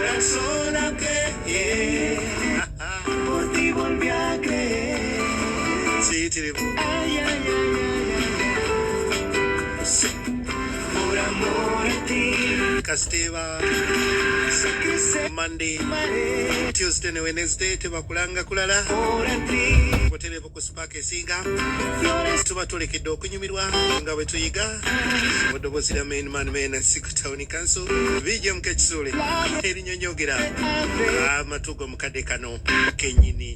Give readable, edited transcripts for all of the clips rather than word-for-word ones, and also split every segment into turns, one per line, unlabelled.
corazón a creer. Por ti volví a creer. Sí, ay, ay, ay, ay, sí. Por amor a ti. Casteva. Monday, Tuesday and Wednesday tebakulanga kulala otelepo ku Spark esinga tuba tulekedde okunyumirwa nga bwe tuyiga oddoboozi lya main man Scarett Town Council BGM kisule erinyonyogera amatugo mukadde kano kenyini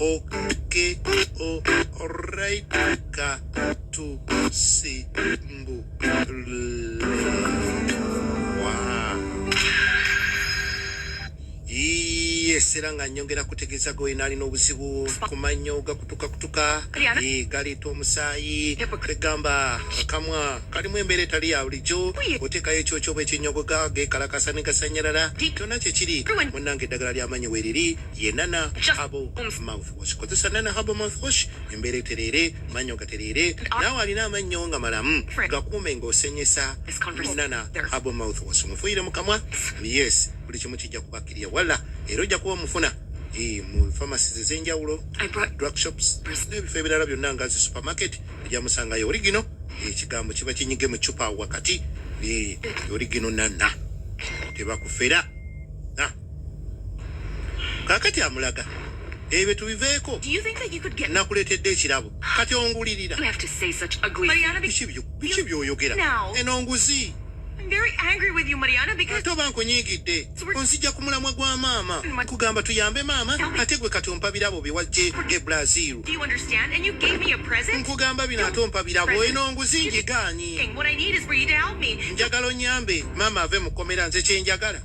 oke o alright ka tu simbu yes, era nga nyongera kutegeeza goyina alina obuzibu ku mannyo gakutuka galeeta omusaayi tegamba akamwa kalimu embeera etali ya bulijjo oteekayo ekyokyoba ekinyogoga geekalakasa ne gasanyalala kyonna kyekiri munnange eddagala ly'amannyo weeriri ye nana habo mouthwash kozesa nana habo mouthwash embeera etereere mannyo gatereere naawe alina amannyo nga malamu gakuume ng'osenyesa nana habo mouthwash mufuuyire mu kamwa yes buli kimu kijja kubakkirya wala era ojja kuba mufuna mu pharmacies ez'enjawulo drug shops n'ebifo ebirala byonna nga zi supermarket ojja musangayo origino ekigambo kiba kinyige mu cupa wakati origino nana tebakufera kaakati amulaga ebyo tubiveeko nakuleetedde ekirabo kati ongulirira biki by'oyogera eno nguzi
I'm very angry with you, Mariana, because
toba nkunyigidde onzija ku mulamwa gwa maama kugamba tuyambe maama ate gwe kati ompa birabo biwajje e Brazil.
Do you understand? And you gave me a present?
Nkugamba bino ate ompa birabo eno nguzi njigaanyi.
What I need is for you to help me.
Njagala onyambe maama ave mu kkomera nze kye njagala.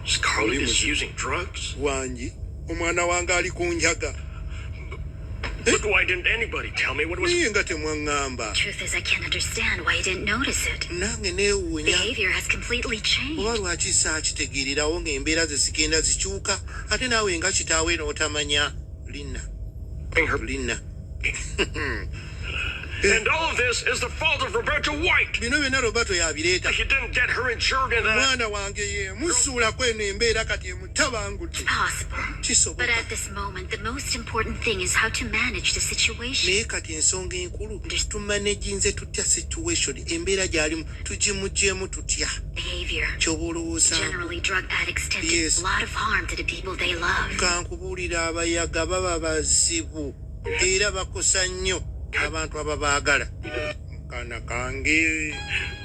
Scarlett is using drugs?
Wangi omwana wange ali ku njaga.
But why didn't anybody tell me what was...
Truth is, I can't understand why you didn't notice it. Behavior has completely changed.
And all of this is the fault of Roberta White. He didn't get her insured in that.
Possible. But at this moment, the most important thing is how to manage the situation. Behavior. Generally, drug addicts tend to do a lot of harm to the people they love.
Abantu ababaagala kana kange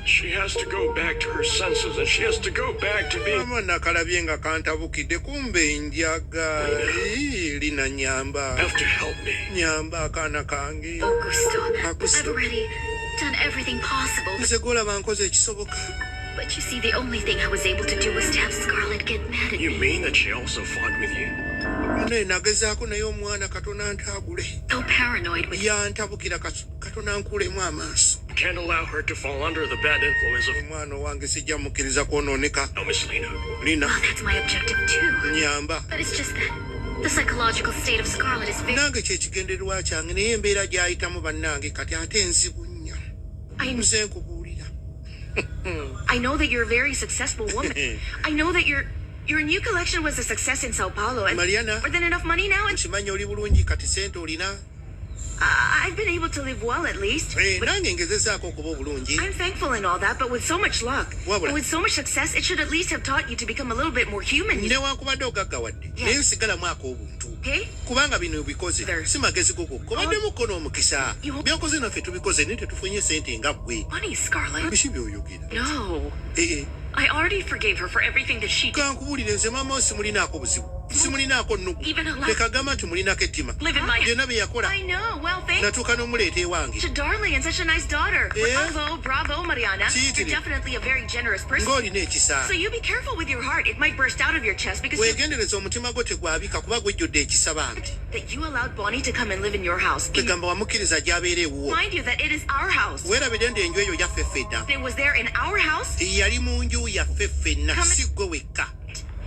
she has to go back to her senses and she has to go back to being
mwana kalabye nga kantabukidde kumbe njaga lina nyamba
have to help me
nyamba kana kange
Augusto, I've already done everything possible
nsegola bankoze ekisoboka.
But you see, the only thing I was able to do was to have Scarlett get mad at me.
You mean that she also fought with you?
Nagezaako naye omwana katona ntaagule.
So paranoid with
yantabukira katona nkulemu amaaso.
Can't allow her to fall under the bad influence of
omwana wange sijja mukkiriza kwonooneka.
No, Miss Lina.
Well, that's my objective too.
Nyamba.
But it's just that the psychological state of Scarlett is very...
nange kyekigendererwa kyange naye embeera gy'ayitamu bannange kati ate nzibu nnyo. Nze nkubuulira.
I know that you're a very successful woman. I know that your new collection was a success in Sao Paulo. And
Mariana,
more than enough money now. And
nkimanyi oli bulungi kati sente olina.
I've been able to live well at least.
Nange ngezezaako okuba obulungi.
I'm thankful and all that, but with so much luck, and with so much success, it should at least have taught you to become a little bit more human.
Newankubadde ogaggawadde naye nsigalamu ak'obuntu. Kubanga bino bikoze si magezi go kubaddemu kkono omukisa byakoze naffe tubikoze naye tetufunye sente nga ggwe.
Funny, Scarlett.
Biki by'oyogera?
No. I already forgave her for everything that she did.
Kankubuulire nze maama simulinaako buzibu simulinaako nnugu leka gamba nti mulinako ettima byonna bye yakola natuuka n'omuleeta ewange.
Such a darling and such a nice daughter. Bravo, Mariana. You're definitely a very generous person.
Ng'olina ekisa.
So you be careful with your heart. It might burst out of your chest because
weegendereza omutima gwo tegwabika kuba gwejjudde ekisa bambi.
That you allowed Bonnie to come and live in your house.
Kwegamba wamukkiriza gy'abeera ewuwo.
Mind you that it is our house.
Weerabire nti enju eyo yaffe ffenna.
It was there in our house.
Yali mu nju yaffe ffenna si ggwe wekka.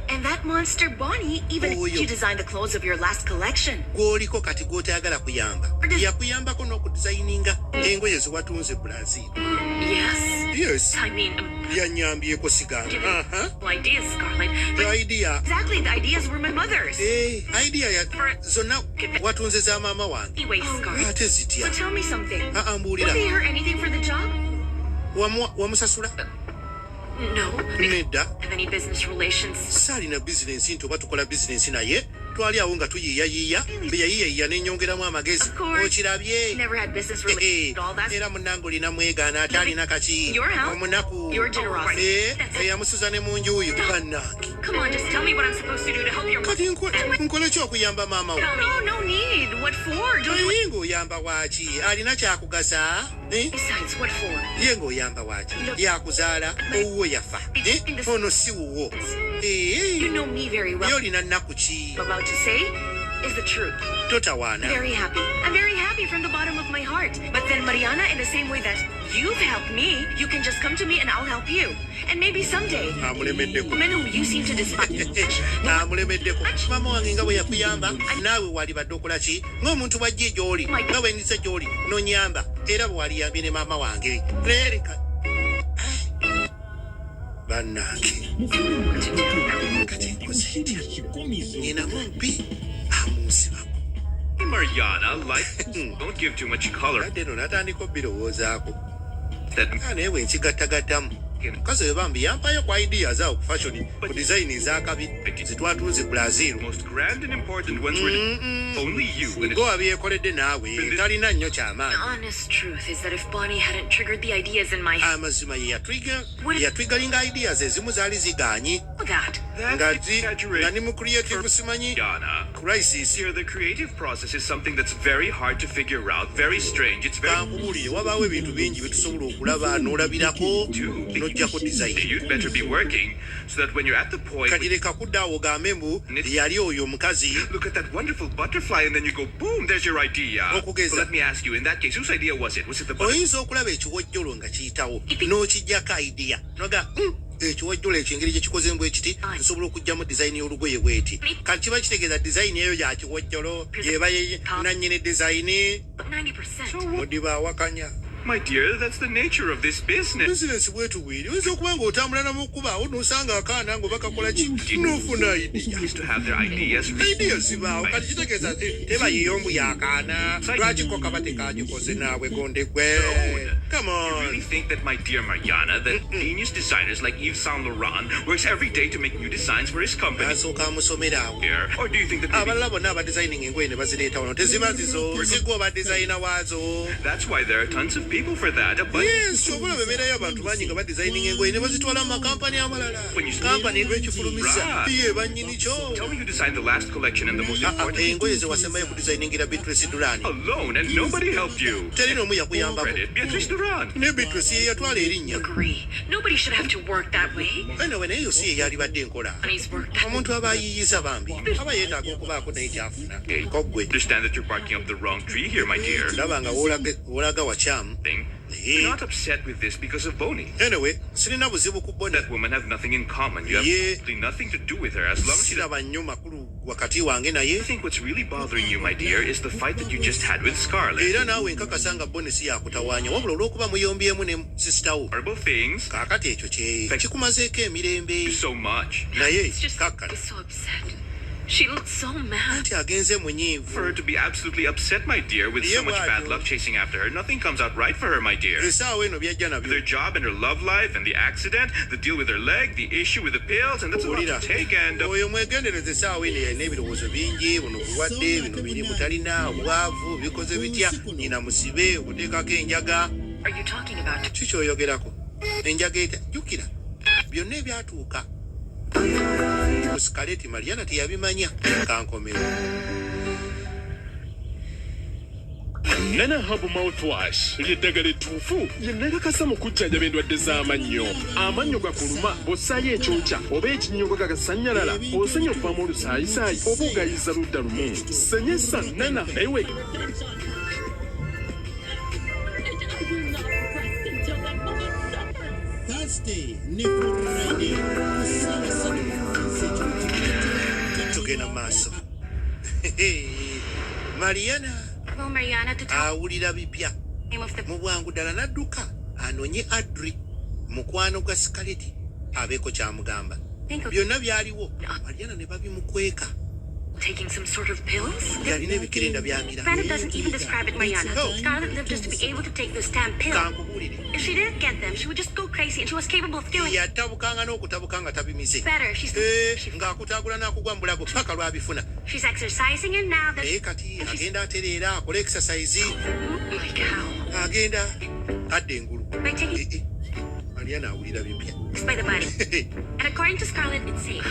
And that monster Bonnie, even she designed the clothes of your last collection.
Gwoliko kati gw'otayagala kuyamba. Yakuyambako n'okudizayininga engoye ze watunze Brazil.
Yes.
Yes.
I mean,
Yanyambyeko sigala.
ideas, Scarlett.
The idea.
Exactly, the ideas were my mother's.
Idea ya zonna watunze za maama wange.
Anyway, Scarlett.
Ate zitya.
So tell me something.
Mbuulira.
Did they hear anything for the job?
Wamusasula?
No.
Nedda.
Have any business relations?
Saalina bizinensi nti oba tukola bizinensi naye twali awo nga tuyiiyayiiya be yayiiyayiiya n'ennyongeramu amagezi okirabye
Never had business relations at all. That's
era munnange olina mwegaana ate alina kaki
your help.
omunaku
Your generosity. That's it.
eyamusuza ne mu nju yo bannange
Come on, just tell me what I'm supposed to do to help your mother.
kati nkole ki okuyamba maama wo
No need. What for? Don't do it.
ye ng'oyamba waaki alina kyakugasa
Besides, what for?
ye ng'oyamba waaki yakuzaala owuwo yafa ono si wuwo
You know me very
ye
well.
olina nnaku ki
What I'm about to say is the truth.
totawaana
Very happy. I'm very happy from the bottom of my heart. But then, Mariana, in the same way that you've helped me, you can just come to me and I'll help you. And maybe someday,
amulemeddeko
men whom you seem to despise.
amulemeddeko maama wange nga bwe yakuyamba naawe walibadde okola ki ng'omuntu bw'ajja gy'oli nga bwe ndise gy'oli n'onyamba era bwe waliyambye ne maama wange leereka bannange kati nkoze etya nina mumpi amunsibako
Mariana, don't give too much color.
adde no natandika obbirowoozaako
That
naye bwe nkigattagattamu mukazi we bambi yampayo ku ideas awo ku fashion ku design ez'akabi zetwatunze Brazil
most grand and important ones were only you. And
go abyekoledde naawe talina nnyo
The
kyamaanyi
honest truth is that if Bonnie hadn't triggered the ideas in my head,
amazima ye yatwigalinga ideas ezimu zaali zigaanyi
that
nga
that's
nga ni mu creative simanyi
Mariana.
crisis
Here, the creative process is something that's very hard to figure out, very strange. It's very
kankubulire wabaawo ebintu bingi bye tusobola okulaba n'olabirako n'oggyako design
You'd better be working so that when you're at the point
kati leka kuddaawo ogambe mbu yali oyo omukazi
look at that wonderful butterfly and then you go boom, there's your idea.
Okugeza.
So let me ask you, in that case, whose idea was it? Was it the butterfly?
oyinza okulaba ekiwojjolo nga kiyitawo n'okijjako idea noga ekiwojjolo ekyo engeri gye kikozemu bwe kiti nsobola okuggyamu design y'olugoye bweti kati kiba kitegeeza design eyo ya kiwojjolo gyeba nannyini design
90%.
modiba awakanya
My dear, that's the nature of this business.
bizinesi bwetu bwiri oyinza okuba ng'otambula namu kkubaawo n'osanga akaana ng'oba kakola ki n'ofuna idea
Used to have their ideas.
idea zibaawo kati kitegeeza teba yeyombu y'akaana lwakiko kaba tekagikoze naawe gonde gwe come
You
on
really think that, my dear Mariana, that genius designers like Yves Saint Laurent works every day to make new designs for his company?
asooka amusomera awo
Here, or do you think that maybe
abalala bonna abadesigning engoye ne bazireeta wano teziba zizo zigwa obadizayina waazo
that's why there are tons of people for that? But
yes obola bebeerayo abantu bangi nga badesigning engoye ne bazitwala mu makampani amalala kampani lwekifulumisa ye bannyini kyo
tell me who designed the last collection and the most important
engoye ze wasembayo kudesigningira Beatrice Durani
alone, and nobody helped you.
teri n'omu
Full
yakuyambako
credit, Beatrice Durand.
ne Beatrice ye yatwala erinnya
Agree. Nobody should have to work that way.
anyway naye yo si ye yalibadde enkola
Bonnie's work that
omuntu aba ayiyiza bambi aba yeetaaga okubaako naye kyafuna ko ggwe
Understand that you're barking up the wrong tree here, my dear.
ndaba nga wolaga wakyamu
Thing. You're not upset with this because of Bonnie.
anyway sirina buzibu ku Bonnie
That woman have nothing in common. You have
Yeah.
absolutely nothing to do with her as long as you.
siraba nnyo makulu wakati wange naye
I think what's really bothering you, my dear, is the fight that you just had with Scarlett.
era naawe nkakasa nga Bonnie si yakutawaanya wabula olw'okuba muyombyemu ne sisitawo
Horrible things.
kaakati ekyo kikumazeeko emirembe
So much.
naye
It's just
kakkana
so upset. She looked so mad.
nti agenze
For her
munyiivu
to be absolutely upset, my dear, with so much bad luck chasing after her, nothing comes out right for her, my dear.
essaawa eno byajja
Their
nabyo
job and her love life and the accident, the deal with her leg, the issue with the pills, and that's a lot
Owulira,
to take. And
oyo mwegendereza essaawa eno yalina ebirowoozo bingi buno bulwadde bino biri butalina obwavu bikoze bitya nyina musibe okuteekako enjaga
Are you talking about?
kikyoyogerako enjaga etya jjukira byonna ebyatuuka mu Scarett Mariana teyabimanya kankomewo
Nana Herbal Mouthwash ly'eddagala ettuufu lye nnakakasa mu kujjanjaba endwadde z'amannyo. Amannyo gakuluma bw'ossaayo ekyokya oba ekinyongo gagasannyalala osenya okuvaamu olusaayisaayi oba ogayiza ludda lumu. Senyesa Nana ewe
Thursday, ne Friday, kusala sana
tugenda maaso. Mariana
Well, Mariana, to tell
awulira bipya
the name of the
mu bwangu ddala n'adduka anoonye Adri mukwano gwa Scarett abeeko kyamugamba.
think of
Byonna byaliwo Mariana ne babimukweka.
taking some sort of pills.
Yalina ebikerenda by'amira.
Scarett doesn't even describe it, Mariana.
Oh.
Scarlett lived just to be able to take those damn pills.
Kankubuulire.
If she didn't get them, she would just go crazy, and she was capable of doing
Yatabukanga n'okutabuka nga tabimize.
better.
Ng'akutaagula n'akugwa mu bulago paka lw'abifuna.
She's exercising, and now that
Naye kati agenda atereera akola exercise.
like how?
Agenda adda engulu.
By taking
Mariana awulira bipya.
this by the body. And according to Scarlett, it's safe.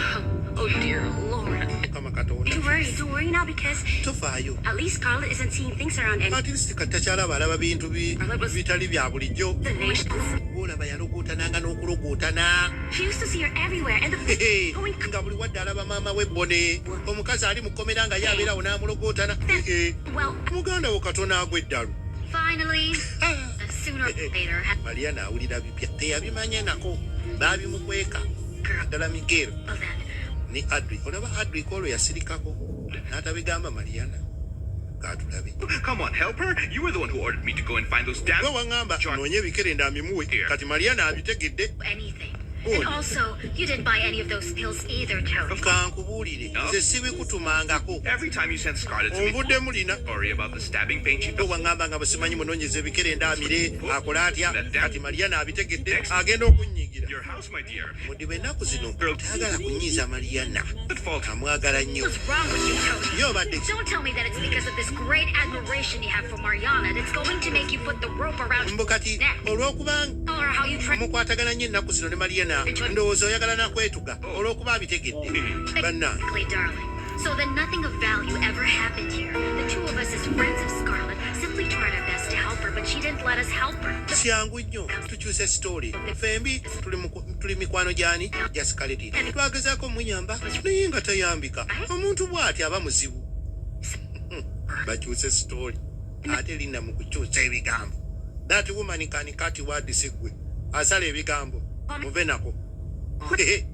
Oh dear Lord.
Mukama Katonda.
Don't worry now, because
Tofaayo.
at least Scarlett isn't seeing things around any
At least kati takyalaba alaba bintu bitali bya bulijjo.
the nations.
Olaba yalogootananga n'okulogootana.
She used to see her everywhere, and the going
Nga buli wadde alaba maama we Bone. Omukazi ali mu kkomera nga yabeerawo n'amulogootana.
well,
Muganda wo katono agwa eddalu.
Finally, sooner or later,
Mariana awulira bipya. Teyabimanye nako. Baabimukweka. Ddala Miguel
well then,
ne Adri. Olaba Adri k'olwo yasirikako. N'atabigamba Mariana. Kaatulabe.
Come on, help her. You were the one who ordered me to go and find those damn.
Gwe waŋŋamba noonye ebikerenda amimuwe. Kati Mariana abitegedde.
anything. And also, you didn't buy any of those pills either, Tony.
Kankubuulire. Nze sibikutumangako.
Every time you send Scarlett to me,
Onvudde mulina.
worry about the stabbing pain she
Gwe
felt.
waŋŋamba nga bwe simanyi munoonyeza ebikerenda amire. Akola atya. Kati Mariana abitegedde. Agenda okunnyigira.
Your house, my dear.
Mudde bw'ennaku zino taagala kunyiiza Mariana.
Good fault.
Amwagala nnyo.
What's wrong with you, Tony?
Ye obadde ki?
Don't tell me that it's because of this great admiration you have for Mariana that's going to make you put the rope around
Mbu kati olw'okuba
Tell her how you try.
mukwatagana nnyo ennaku zino ne Mariana ndowooza oyagala nakwetuga olw'okuba abitegedde. Bannange.
Exactly, darling. So then nothing of value ever happened here. The two of us as friends of Scarlett simply tried our best to help her, but she didn't let us help her.
Kyangu nnyo tukyuse sitooli. Fembi tuli mikwano gyani gya Scarett. Twagezaako muyamba naye nga tayambika. Omuntu bw'ati aba muzibu. Bakyuse sitooli. Ate linda mu kukyusa ebigambo. That woman can cut words gwe. Asala ebigambo. Muve nako.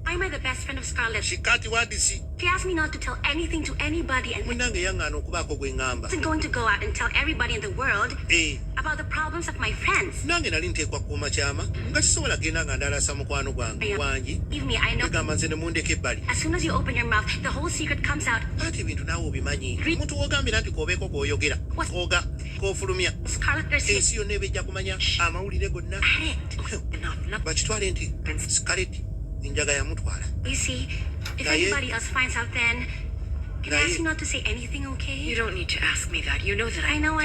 I'm the best friend of Scarlett.
She cut words.
She asked me not to tell anything to anybody, and
Munnange yaŋŋaana okubaako gwe ŋŋamba.
wasn't going to go out and tell everybody in the world
Eh.
about the problems of my friends.
Nange nali nteekwa kuuma kyama nga kisobola genda nga ndalasa mukwano gwange wangi.
Believe me, I know.
Egamba nze ne mundeka ebbali.
As soon as you open your mouth, the whole secret comes out.
Ate ebintu naawe obimanyi. Omuntu w'ogambira nti k'obeeko gw'oyogera. K'ofulumya.
Scarlett Garcia.
Ensi yonna eba ejja kumanya amawulire gonna.
Enough.
Bakitwale nti Scarett enjaga yamutwala.
You see, if
Naye-
anybody else finds out, then can I
Naye-
ask you not to say anything, okay?
You don't need to ask me that. You know that
I know.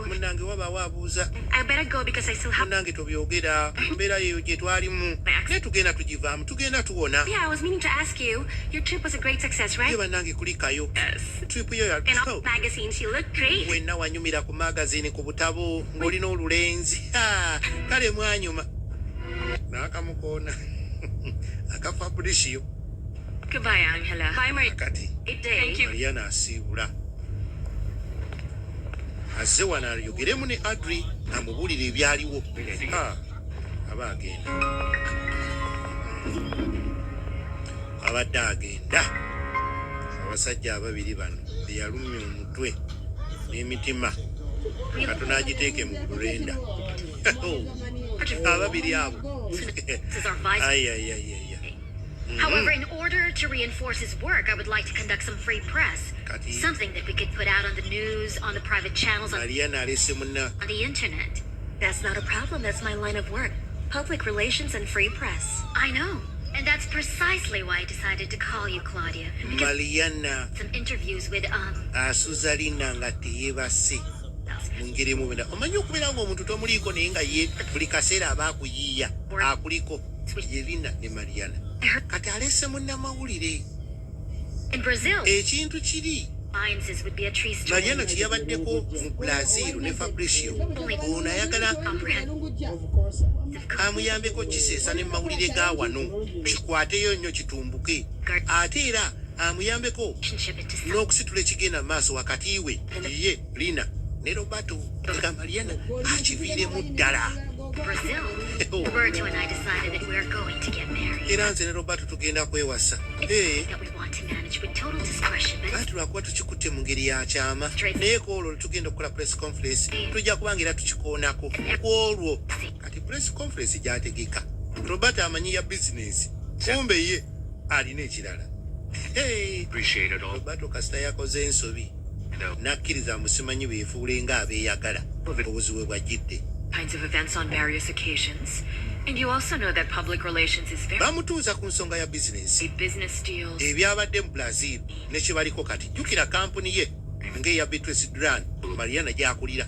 Munnange wabaawo abuuza.
I better go because I still have.
Munnange tobyogera. Embeera yeyo gye twalimu. Naye tugenda tugivaamu. Tugenda tuwona.
Yeah, I was meaning to ask you. Your trip was a great success,
Ye
right?
bannange kulikayo.
Yes.
Tripu yo
In all magazines, you look great.
wenna wanyumira ku magazini ku butabo ng'olina olulenzi. Kale mwanyuma. N'akamukoona. Aka Fabricio.
Goodbye, Angela.
Bye, Maria.
Kati
Good day.
Thank you.
Mariana asiibula. Azze wano ayogeremu ne Adri amubuulira ebyaliwo. Aba agenda. Abadde agenda. Abasajja ababiri bano beyalumya omutwe n'emitima. Katono agiteeke mu bulenda. Ababiri abo.
This is our vice.
Ay.
However, in order to reinforce his work, I would like to conduct some free press.
Kati
Something that we could put out on the news, on the private channels, on
Mariana alese munna.
the internet.
That's not a problem. That's my line of work. Public relations and free press.
I know. And that's precisely why I decided to call you, Claudia. Because
Mariana
some interviews with,
asuza linna nga teyeebase mu ngeri emubenda. Omanyi okubeera ng'omuntu tomuliiko naye nga ye buli kaseera aba akuyiiya akuliko. Ye linna ne Mariana. Kati alese munnamawulire.
in Brazil,
Ekintu kiri.
alliances would be a tree story.
Mariana kye yabaddeko mu Brazil ne Fabricio. Ono ayagala amuyambeko kiseesa ne mawulire ga wano. Kikwateyo nnyo kitumbuke. Ate era amuyambeko
Relationship into self.
n'okusitula ekigenda mu maaso wakati we ye Lina ne Roberto nga Mariana akiviiremu ddala.
Brazil. Roberto and I decided that we were going to get married.
Era nze ne Roberto tugenda kwewasa.
It's something that we want want to manage with total discretion, but
kati lwakuba tukikutte mu ngeri ya kyama naye ku olwo tugenda okukola press conference tujja kubanga era tukikoonako ku olwo kati press conference gyategeka Robert amanyi ya bizinesi kumbe ye alina ekirala
Appreciate it all.
Roberto kasita yakoze ensobi nakkiriza musimanyi beefuule ng'abeeyagala obuzibu bwe bwajjidde
Kinds of events on various occasions. And you also know that public relations is very
bamutuuza ku nsonga ya bizinesi
business deals.
ebyabadde mu Brazil ne kye baliko kati jjukira kampuni ye ng'eya Beatrice Duran Mariana gy'akulira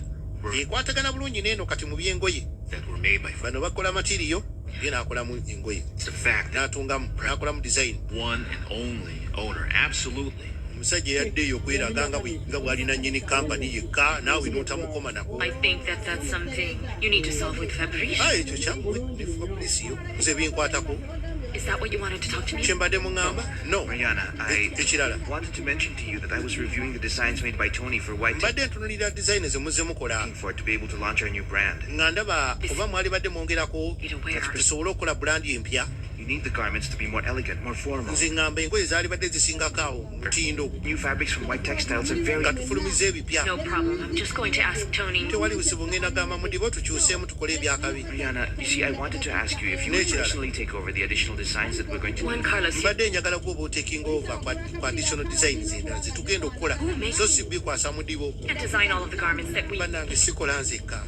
ekwatagana bulungi n'eno kati mu by'engoye
That were made by
bano bakola matiriyo ye n'akolamu engoye
It's a fact that
n'atungamu n'akolamu design
one and only owner, absolutely.
omusajja eyaddeeyo okweraga nga bw'alina nnyini kampani yekka naawe n'otamukoma nako
I think that that's something you need to solve with Fabrice.
ekyo kyammwe ne Fabricio nze binkwatako
Is that what you wanted to talk to me?
kye mbadde muŋŋamba no
Mariana, I
ekirala
wanted to mention to you that I was reviewing the designs made by Tony for White
mbadde ntunulira design ze muze mukola
for it to be able to launch our new brand.
nga ndaba oba mwali badde mwongerako kati tusobole okukola bulandi empya
You need the garments to be more elegant, more formal.
nze ŋŋamba engoye zaali badde zisingako awo mutindo
New fabrics from White Textiles are very
nga tufulumiza ebipya
No problem. I'm just going to ask Tony.
tewali busibu ngenda gamba mudibo tukyuseemu tukole ebyakabi
Mariana, you see, I wanted to ask you if you would
Natural.
personally take over the additional designs that we're going to
Juan
need.
Carlos,
mbadde njagala kuba otaking over ku additional designs endala zetugenda okukola so si bikwasa mudibo
you can't design all of the garments that we...
bannange sikola nzekka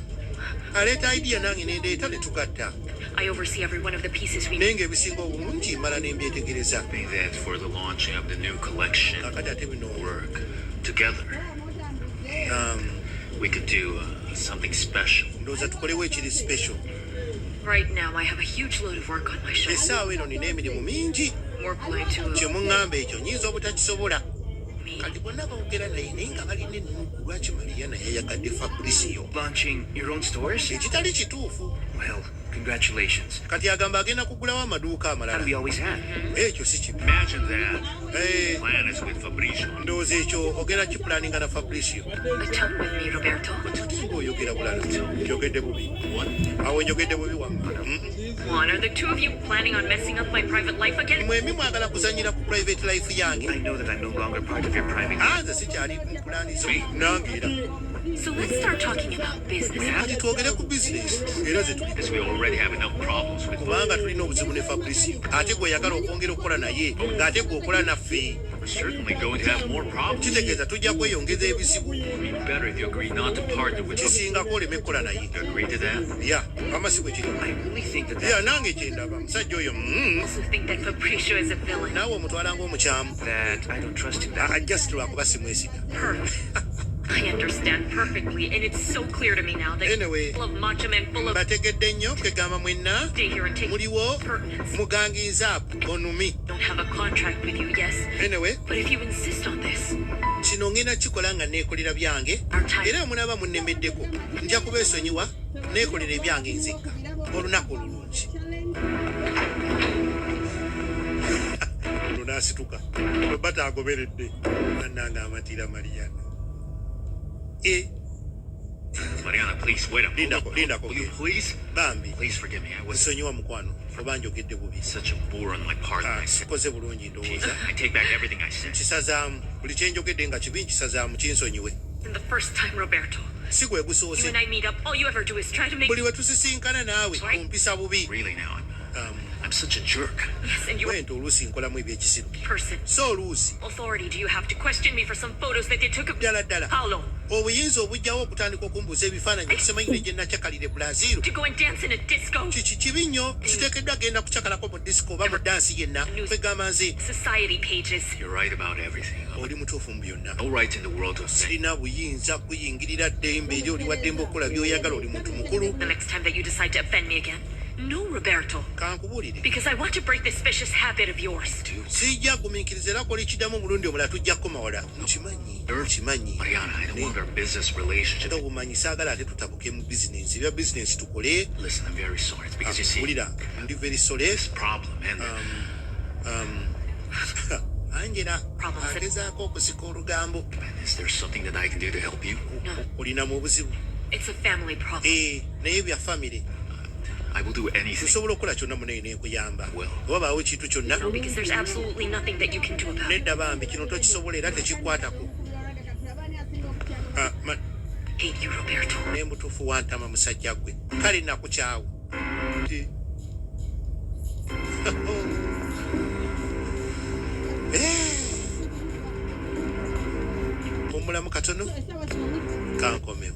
aleeta idea nange nendeeta ne tugatta
I oversee every one of the pieces we
naye
need.
ng'ebisinga obulungi mala ne mbyetegereza
That for the launching of the new collection
kakati ate bino
work together. We could do something special.
ndowooza tukolewo ekiri special
Right now, I have a huge load of work on my shoulders.
essaawa eno nina emirimu mingi
More going to
kye muŋŋamba ekyo nyinza obutakisobola
me.
kati bonna bawogera naye naye nga balina ennugu lwaki Mariana yayagadde Fabricio
Launching your own stores?
ekitali kituufu
Well, congratulations.
kati agamba agenda kugulawo amaduuka
And we
amalala
always have.
ekyo si kibi
Imagine that.
Eh,
Plan is with Fabrizio.
ndowooza ekyo ogenda kipulaninga na Fabricio
Atone with me, Roberto.
ng'oyogera bulala njogedde bubi awo njogedde bubi wamma
Juan, are the two of you planning on messing up my private life again?
mwembi mwagala kuzanyira ku private life yange
I know that I'm no longer part of your private
nze sikyali mu pulaani zo nange era
So let's start talking about business.
kati twogere ku bizinesi era ze tuli
Because we already have enough problems with
kubanga tulina obuzibu ne Fabricio ate gweyagala okwongera okukola naye ng'ate gweokola naffe
We're certainly going to have more problems.
kitegeeza tujja kweyongeza ebizibu
It'd be better if you agree not to partner with us.
kisingako oleme kukola naye
You agree to that?
ya amasi bwe kiri
I really think that
ya nange kyendaba musajja oyo
I also think that Fabricio is a villain.
naawe omutwala ng'omukyamu
I don't trust him that
just lwakuba simwesiga
I understand perfectly, and it's so clear to me now that
Anyway.
you're full of macho men, full of
bategedde nnyo kegamba mwenna
stay here and take
muliwo
pertinence.
mugangiza onumi
Don't have a contract with you, yes.
anyway
But if you insist on this,
kino ngenda kikola nga neekolera byange era munaba munnemeddeko nja kubeesonyiwa neekolera ebyange nzekka olunaku olulungi lunaasituka lwebata agoberedde nannanga amatira Mariana
Mariana, please, wait up.
Linda,
Hold up,
Linda,
Will you
okay.
please?
bambi
Please forgive me. I was
nsonyiwa mukwano oba njogedde bubi
such a bore on my part.
sikoze bulungi ndowooza
I take back everything I said.
nkisazaamu buli kyenjogedde nga kibi nkisazaamu kinsonyiwe
and the first time, Roberto,
si gwe
you
gusoose
and I meet up, all you ever do is try to make
buli we tusisinkana naawe ompisa bubi
Really now, I'm such a jerk.
yes, and you're
wente oluusi nkolamu ebyekisiru
a person.
so oluusi
Authority do you have to question me for some photos that they took of
ddala ddala
Paulo
obuyinza obujjawo okutandika okumbuuza ebifaananyi okusemanyire gye nakyakalira Brazil
to go and dance in a disco?
kiki kibi nnyo kiteekeddwa genda kucakalako mu disco oba mu dansi yenna kwegamba nze
Society pages.
You're right about everything.
oli mutuufu mu byonna
No right in the world to say.
sirina buyinza kuyingirira ddembe eri oli wa ddembe okukola by'oyagala oli muntu mukulu
The next time that you decide to offend me again. No, Roberto.
kankubuulire
Because I want to break this vicious habit of yours.
sijja gumiikiriza era kola ekiddamu omulundi omulala tujja kukomawala mukimanyi
Mariana, I don't want our business relationship.
nga bumanyi saagala ate tutabuke mu bizinensi ebya bizinensi tukole
Listen, I'm very sorry. It's because you see,
wulira ndi very sorry
this problem and
Angela
Problems.
agezaako okusika olugambo
is there something that I can do to help you?
No,
olina mu buzibu
it's a family problem.
naye bya famire
I will do anything.
Tusobola okukola kyonna munene nenkuyamba.
Well.
Wabaawo ekintu kyonna.
No, because there's absolutely nothing that you can do about it.
Nedda bambi kino tokisobola era tekikwatako.
Hate you, Roberto.
Ne mutuufu wantama musajja gwe. Kale nakukyawo. Omulamu katono kankomewo.